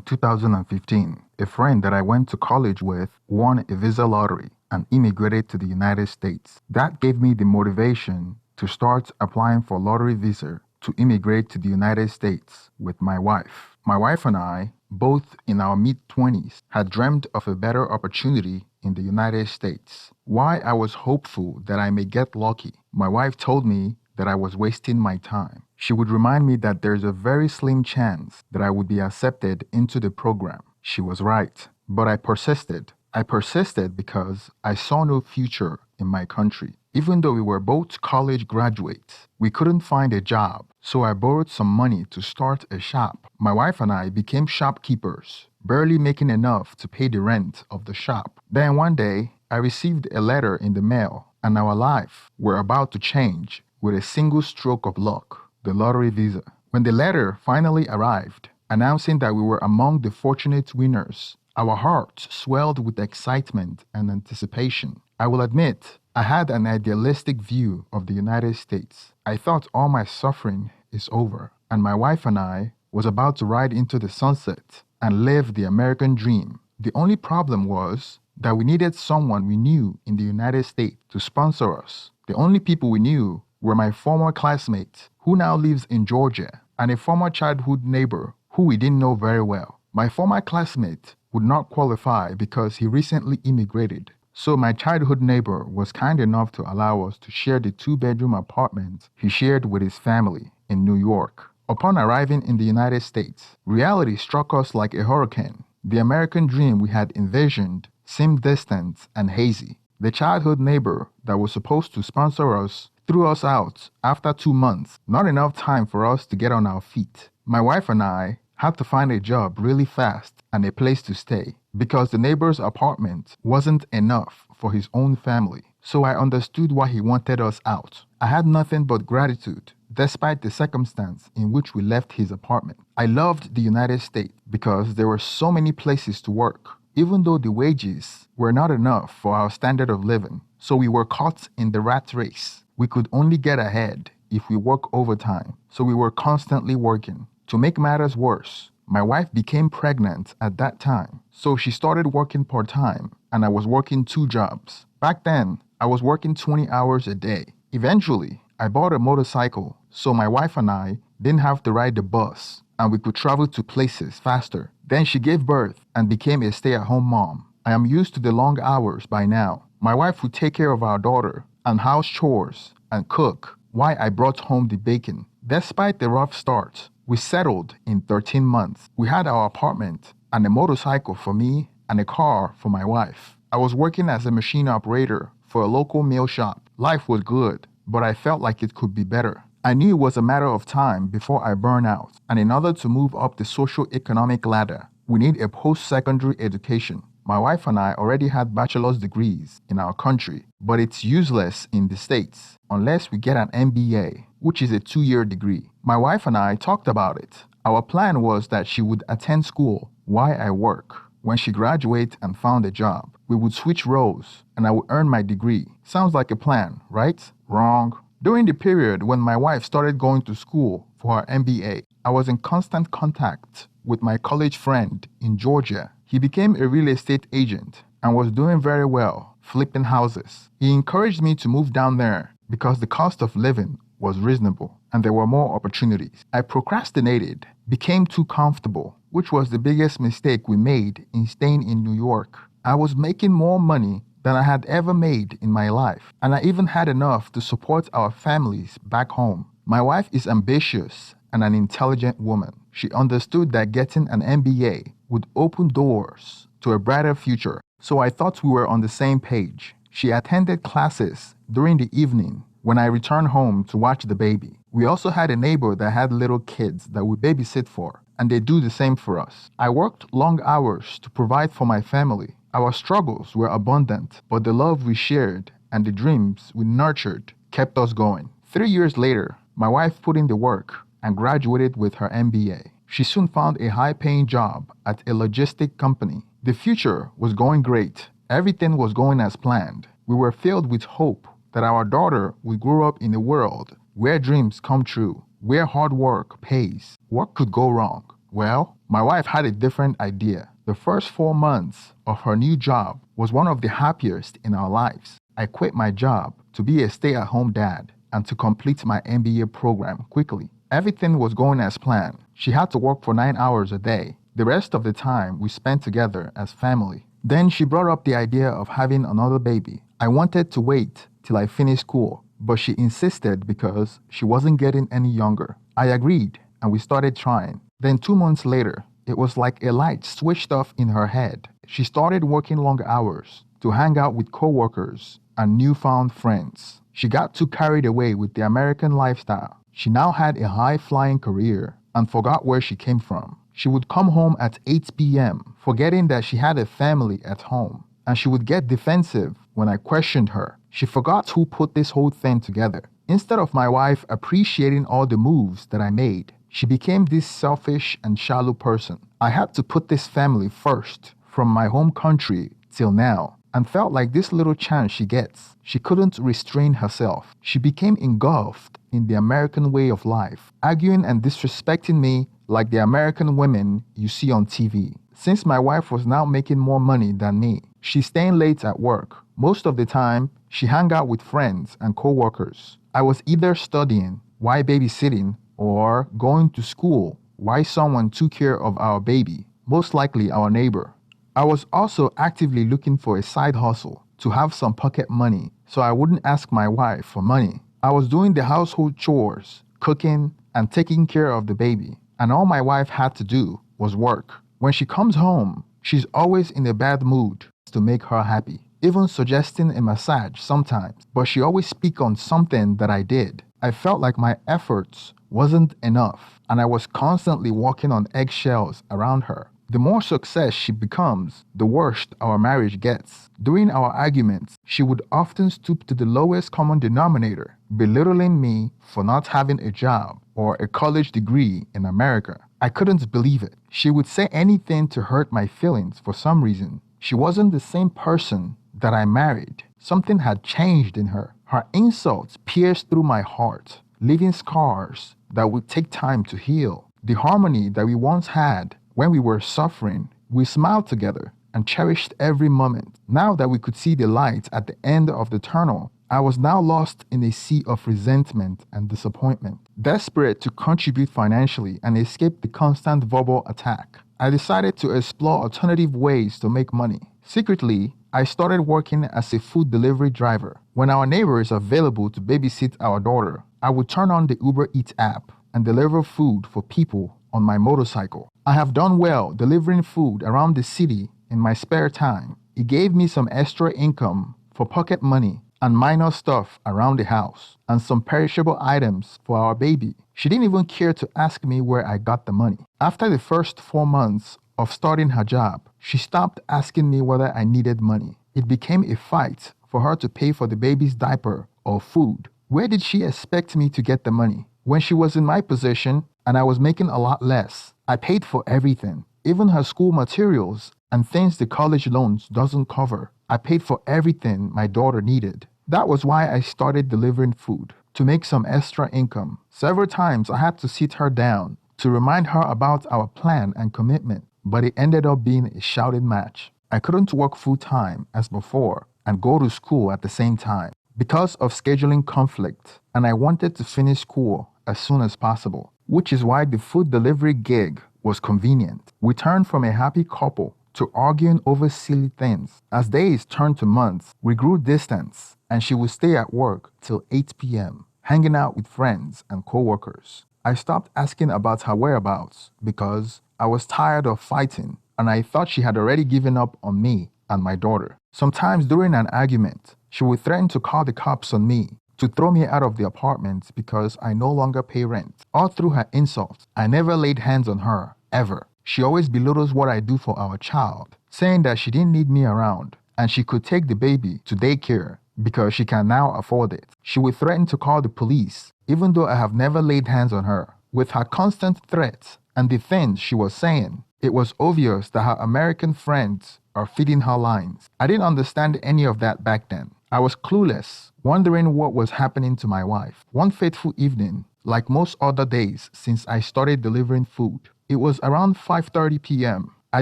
2015, a friend that I went to college with won a visa lottery and immigrated to the United States. That gave me the motivation to start applying for lottery visa to immigrate to the United States with my wife. My wife and I, both in our mid-20s, had dreamed of a better opportunity in the United States. Why I was hopeful that I may get lucky, my wife told me that I was wasting my time. She would remind me that there's a very slim chance that I would be accepted into the program. She was right, but I persisted. I persisted because I saw no future in my country. Even though we were both college graduates, we couldn't find a job, so I borrowed some money to start a shop. My wife and I became shopkeepers, barely making enough to pay the rent of the shop. Then one day, I received a letter in the mail, and our life were about to change with a single stroke of luck, the lottery visa. When the letter finally arrived, announcing that we were among the fortunate winners, our hearts swelled with excitement and anticipation. I will admit, I had an idealistic view of the United States. I thought all my suffering is over, and my wife and I was about to ride into the sunset and live the American dream. The only problem was that we needed someone we knew in the United States to sponsor us. The only people we knew were my former classmate, who now lives in Georgia, and a former childhood neighbor who we didn't know very well. My former classmate would not qualify because he recently immigrated, so my childhood neighbor was kind enough to allow us to share the two-bedroom apartment he shared with his family in New York. Upon arriving in the United States, reality struck us like a hurricane. The American dream we had envisioned seemed distant and hazy. The childhood neighbor that was supposed to sponsor us threw us out after 2 months, not enough time for us to get on our feet. My wife and I had to find a job really fast and a place to stay because the neighbor's apartment wasn't enough for his own family. So I understood why he wanted us out. I had nothing but gratitude despite the circumstance in which we left his apartment. I loved the United States because there were so many places to work, even though the wages were not enough for our standard of living. So we were caught in the rat race. We could only get ahead if we work overtime, so we were constantly working. To make matters worse, my wife became pregnant at that time, so she started working part-time, and I was working 2 jobs. Back then, I was working 20 hours a day. Eventually, I bought a motorcycle, so my wife and I didn't have to ride the bus, and we could travel to places faster. Then she gave birth and became a stay-at-home mom. I am used to the long hours by now. My wife would take care of our daughter and house chores and cook while I brought home the bacon. Despite the rough start, we settled in 13 months. We had our apartment and a motorcycle for me and a car for my wife. I was working as a machine operator for a local meal shop. Life was good, but I felt like it could be better. I knew it was a matter of time before I burn out, and in order to move up the socio-economic ladder, we need a post-secondary education. My wife and I already had bachelor's degrees in our country, but it's useless in the States unless we get an MBA, which is a 2-year degree. My wife and I talked about it. Our plan was that she would attend school while I work. When she graduated and found a job, we would switch roles and I would earn my degree. Sounds like a plan, right? Wrong. During the period when my wife started going to school for her MBA, I was in constant contact with my college friend in Georgia. He became a real estate agent and was doing very well, flipping houses. He encouraged me to move down there because the cost of living was reasonable and there were more opportunities. I procrastinated, became too comfortable, which was the biggest mistake we made in staying in New York. I was making more money than I had ever made in my life, and I even had enough to support our families back home. My wife is ambitious and an intelligent woman. She understood that getting an MBA would open doors to a brighter future, so I thought we were on the same page. She attended classes during the evening when I returned home to watch the baby. We also had a neighbor that had little kids that we babysit for, and they do the same for us. I worked long hours to provide for my family. Our struggles were abundant, but the love we shared and the dreams we nurtured kept us going. 3 years later, my wife put in the work and graduated with her MBA. She soon found a high-paying job at a logistic company. The future was going great. Everything was going as planned. We were filled with hope that our daughter would grow up in a world where dreams come true, where hard work pays. What could go wrong? Well, my wife had a different idea. The first 4 months of her new job was one of the happiest in our lives. I quit my job to be a stay-at-home dad and to complete my MBA program quickly. Everything was going as planned. She had to work for 9 hours a day. The rest of the time we spent together as family. Then she brought up the idea of having another baby. I wanted to wait till I finished school, but she insisted because she wasn't getting any younger. I agreed and we started trying. Then 2 months later, it was like a light switched off in her head. She started working long hours to hang out with coworkers and newfound friends. She got too carried away with the American lifestyle. She now had a high-flying career and forgot where she came from. She would come home at 8 p.m., forgetting that she had a family at home. And she would get defensive when I questioned her. She forgot who put this whole thing together. Instead of my wife appreciating all the moves that I made, she became this selfish and shallow person. I had to put this family first, from my home country till now, and felt like this little chance she gets, she couldn't restrain herself. She became engulfed in the American way of life, arguing and disrespecting me like the American women you see on TV. Since my wife was now making more money than me, she's staying late at work. Most of the time, she hung out with friends and co-workers. I was either studying while babysitting or going to school while someone took care of our baby, most likely our neighbor. I was also actively looking for a side hustle to have some pocket money so I wouldn't ask my wife for money. I was doing the household chores, cooking, and taking care of the baby, and all my wife had to do was work. When she comes home, she's always in a bad mood to make her happy, even suggesting a massage sometimes, but she always speaks on something that I did. I felt like my efforts wasn't enough, and I was constantly walking on eggshells around her. The more success she becomes, the worse our marriage gets. During our arguments, she would often stoop to the lowest common denominator, belittling me for not having a job or a college degree in America. I couldn't believe it. She would say anything to hurt my feelings for some reason. She wasn't the same person that I married. Something had changed in her. Her insults pierced through my heart, leaving scars that would take time to heal. The harmony that we once had when we were suffering, we smiled together and cherished every moment. Now that we could see the light at the end of the tunnel, I was now lost in a sea of resentment and disappointment. Desperate to contribute financially and escape the constant verbal attack, I decided to explore alternative ways to make money. Secretly, I started working as a food delivery driver. When our neighbor is available to babysit our daughter, I would turn on the Uber Eats app and deliver food for people on my motorcycle. I have done well delivering food around the city in my spare time. It gave me some extra income for pocket money and minor stuff around the house and some perishable items for our baby. She didn't even care to ask me where I got the money. After the first 4 months of starting her job, she stopped asking me whether I needed money. It became a fight for her to pay for the baby's diaper or food. Where did she expect me to get the money? When she was in my position and I was making a lot less, I paid for everything, even her school materials and things the college loans doesn't cover. I paid for everything my daughter needed. That was why I started delivering food, to make some extra income. Several times I had to sit her down to remind her about our plan and commitment, but it ended up being a shouting match. I couldn't work full-time as before and go to school at the same time because of scheduling conflict, and I wanted to finish school as soon as possible, which is why the food delivery gig was convenient. We turned from a happy couple to arguing over silly things. As days turned to months, we grew distance, and she would stay at work till 8 p.m., hanging out with friends and co-workers. I stopped asking about her whereabouts because I was tired of fighting, and I thought she had already given up on me and my daughter. Sometimes during an argument, she would threaten to call the cops on me, to throw me out of the apartment because I no longer pay rent. All through her insults, I never laid hands on her, ever. She always belittles what I do for our child, saying that she didn't need me around and she could take the baby to daycare because she can now afford it. She would threaten to call the police, even though I have never laid hands on her. With her constant threats and the things she was saying, it was obvious that her American friends are feeding her lines. I didn't understand any of that back then. I was clueless, wondering what was happening to my wife. One fateful evening, like most other days since I started delivering food, It was around 5:30 p.m. I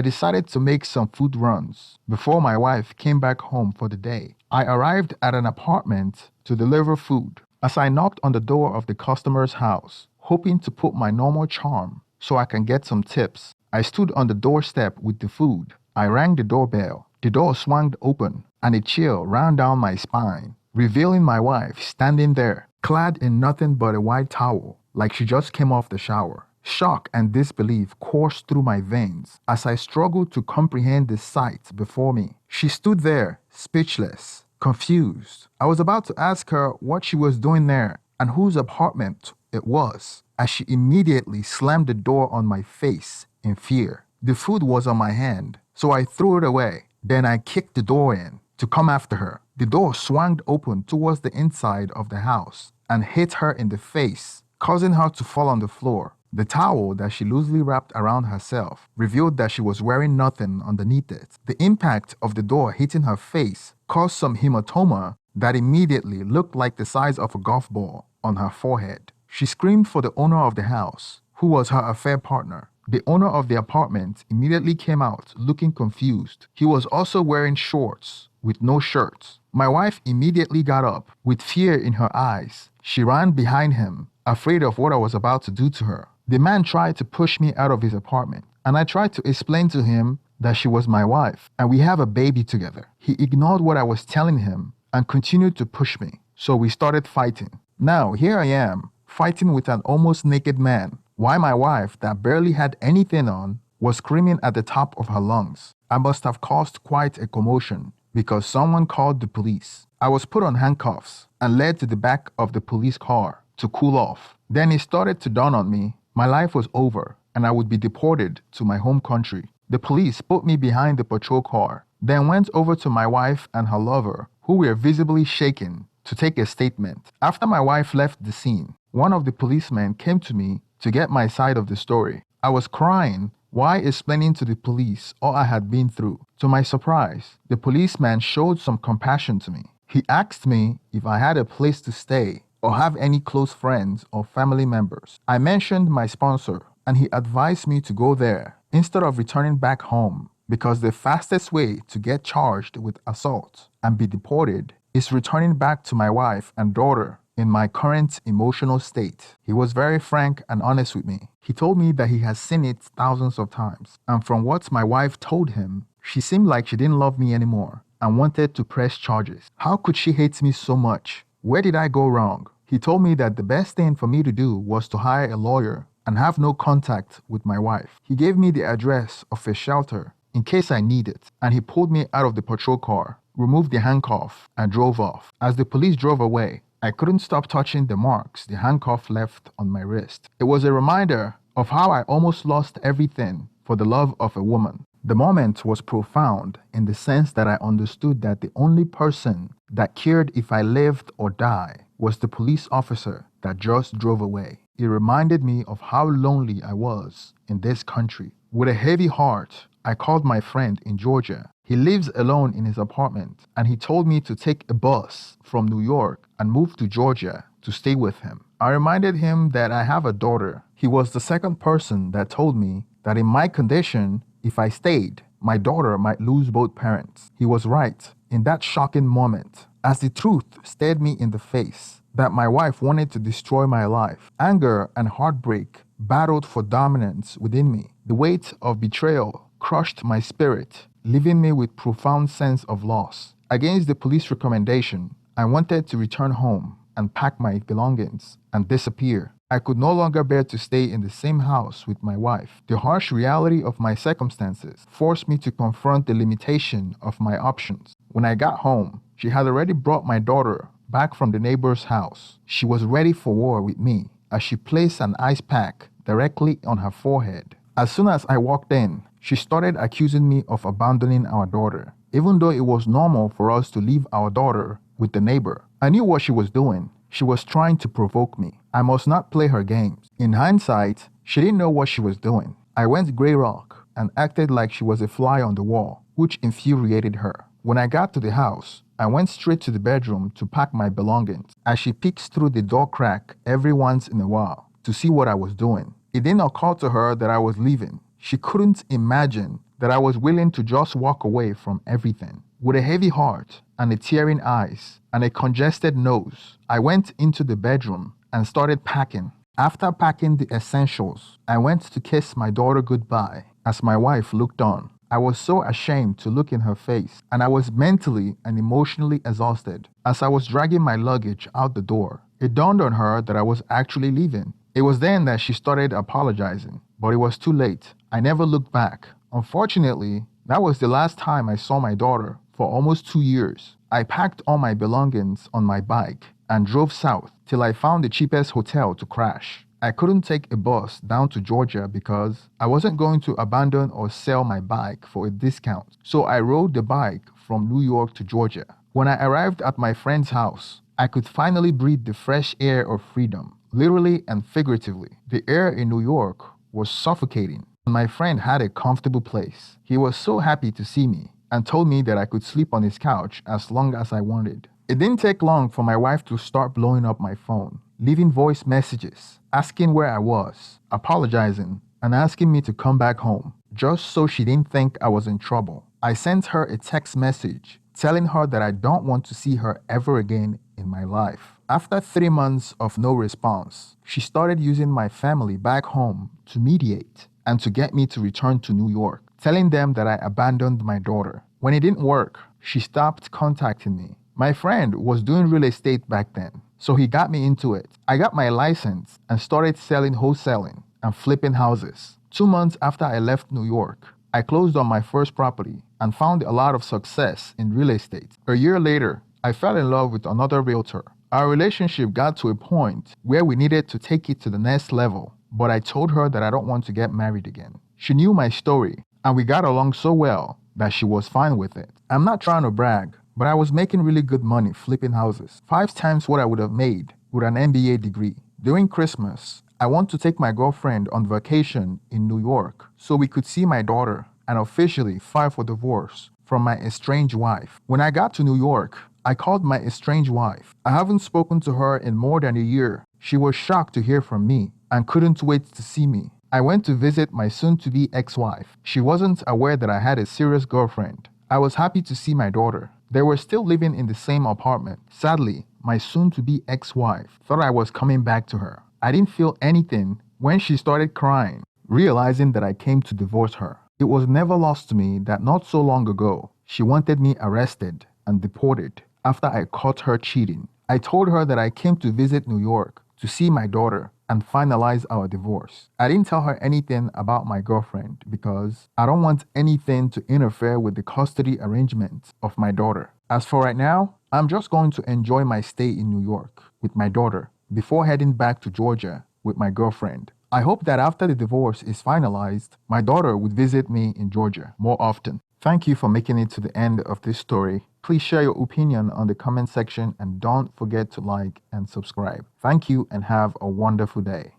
decided to make some food runs before my wife came back home for the day. I arrived at an apartment to deliver food. As I knocked on the door of the customer's house, hoping to put my normal charm so I can get some tips, I stood on the doorstep with the food. I rang the doorbell. The door swung open and a chill ran down my spine, revealing my wife standing there, clad in nothing but a white towel, like she just came off the shower. Shock and disbelief coursed through my veins as I struggled to comprehend the sight before me. She stood there, speechless, confused. I was about to ask her what she was doing there and whose apartment it was, as she immediately slammed the door on my face in fear. The food was on my hand, so I threw it away. Then I kicked the door in to come after her. The door swung open towards the inside of the house and hit her in the face, causing her to fall on the floor. The towel that she loosely wrapped around herself revealed that she was wearing nothing underneath it. The impact of the door hitting her face caused some hematoma that immediately looked like the size of a golf ball on her forehead. She screamed for the owner of the house, who was her affair partner. The owner of the apartment immediately came out looking confused. He was also wearing shorts with no shirt. My wife immediately got up with fear in her eyes. She ran behind him, afraid of what I was about to do to her. The man tried to push me out of his apartment, and I tried to explain to him that she was my wife and we have a baby together. He ignored what I was telling him and continued to push me, so we started fighting. Now, here I am, fighting with an almost naked man, while my wife, that barely had anything on, was screaming at the top of her lungs. I must have caused quite a commotion because someone called the police. I was put on handcuffs and led to the back of the police car to cool off. Then it started to dawn on me my life was over and I would be deported to my home country. The police put me behind the patrol car, then went over to my wife and her lover, who were visibly shaken, to take a statement. After my wife left the scene, one of the policemen came to me to get my side of the story. I was crying while explaining to the police all I had been through. To my surprise, the policeman showed some compassion to me. He asked me if I had a place to stay or have any close friends or family members. I mentioned my sponsor, and he advised me to go there instead of returning back home because the fastest way to get charged with assault and be deported is returning back to my wife and daughter in my current emotional state. He was very frank and honest with me. He told me that he has seen it thousands of times, and from what my wife told him, she seemed like she didn't love me anymore and wanted to press charges. How could she hate me so much? Where did I go wrong? He told me that the best thing for me to do was to hire a lawyer and have no contact with my wife. He gave me the address of a shelter in case I need it, and he pulled me out of the patrol car, removed the handcuff, and drove off. As the police drove away, I couldn't stop touching the marks the handcuff left on my wrist. It was a reminder of how I almost lost everything for the love of a woman. The moment was profound in the sense that I understood that the only person that cared if I lived or died was the police officer that just drove away. It reminded me of how lonely I was in this country. With a heavy heart, I called my friend in Georgia. He lives alone in his apartment, and he told me to take a bus from New York and move to Georgia to stay with him. I reminded him that I have a daughter. He was the second person that told me that in my condition, if I stayed, my daughter might lose both parents. He was right in that shocking moment, as the truth stared me in the face that my wife wanted to destroy my life. Anger and heartbreak battled for dominance within me. The weight of betrayal crushed my spirit, leaving me with profound sense of loss. Against the police recommendation, I wanted to return home and pack my belongings and disappear. I could no longer bear to stay in the same house with my wife. The harsh reality of my circumstances forced me to confront the limitation of my options. When I got home, she had already brought my daughter back from the neighbor's house. She was ready for war with me as she placed an ice pack directly on her forehead. As soon as I walked in, she started accusing me of abandoning our daughter, even though it was normal for us to leave our daughter with the neighbor. I knew what she was doing. She was trying to provoke me. I must not play her games. In hindsight, she didn't know what she was doing. I went grey rock and acted like she was a fly on the wall, which infuriated her. When I got to the house, I went straight to the bedroom to pack my belongings. As she peeks through the door crack every once in a while to see what I was doing, It didn't occur to her that I was leaving. She couldn't imagine that I was willing to just walk away from everything. With a heavy heart and a tearing eyes and a congested nose, I went into the bedroom and started packing. After packing the essentials, I went to kiss my daughter goodbye as my wife looked on. I was so ashamed to look in her face, and I was mentally and emotionally exhausted. As I was dragging my luggage out the door, it dawned on her that I was actually leaving. It was then that she started apologizing, but it was too late. I never looked back. Unfortunately, that was the last time I saw my daughter for almost 2 years. I packed all my belongings on my bike and drove south till I found the cheapest hotel to crash. I couldn't take a bus down to Georgia because I wasn't going to abandon or sell my bike for a discount. So I rode the bike from New York to Georgia. When I arrived at my friend's house, I could finally breathe the fresh air of freedom, literally and figuratively. The air in New York was suffocating. My friend had a comfortable place. He was so happy to see me and told me that I could sleep on his couch as long as I wanted. It didn't take long for my wife to start blowing up my phone, leaving voice messages, asking where I was, apologizing, and asking me to come back home, just so she didn't think I was in trouble. I sent her a text message telling her that I don't want to see her ever again in my life. After 3 months of no response, she started using my family back home to mediate and to get me to return to New York, telling them that I abandoned my daughter. When it didn't work, she stopped contacting me. My friend was doing real estate back then, so he got me into it. I got my license and started selling wholesaling and flipping houses. 2 months after I left New York, I closed on my first property and found a lot of success in real estate. A year later, I fell in love with another realtor. Our relationship got to a point where we needed to take it to the next level, but I told her that I don't want to get married again. She knew my story, and we got along so well that she was fine with it. I'm not trying to brag, but I was making really good money flipping houses, 5 times what I would have made with an MBA degree. During Christmas, I want to take my girlfriend on vacation in New York so we could see my daughter and officially file for divorce from my estranged wife. When I got to New York, I called my estranged wife. I haven't spoken to her in more than a year. She was shocked to hear from me and couldn't wait to see me. I went to visit my soon-to-be ex-wife. She wasn't aware that I had a serious girlfriend. I was happy to see my daughter. They were still living in the same apartment. Sadly, my soon-to-be ex-wife thought I was coming back to her. I didn't feel anything when she started crying, realizing that I came to divorce her. It was never lost to me that not so long ago, she wanted me arrested and deported after I caught her cheating. I told her that I came to visit New York to see my daughter and finalize our divorce. I didn't tell her anything about my girlfriend because I don't want anything to interfere with the custody arrangements of my daughter. As for right now, I'm just going to enjoy my stay in New York with my daughter before heading back to Georgia with my girlfriend. I hope that after the divorce is finalized, my daughter would visit me in Georgia more often. Thank you for making it to the end of this story. Please share your opinion on the comment section and don't forget to like and subscribe. Thank you and have a wonderful day.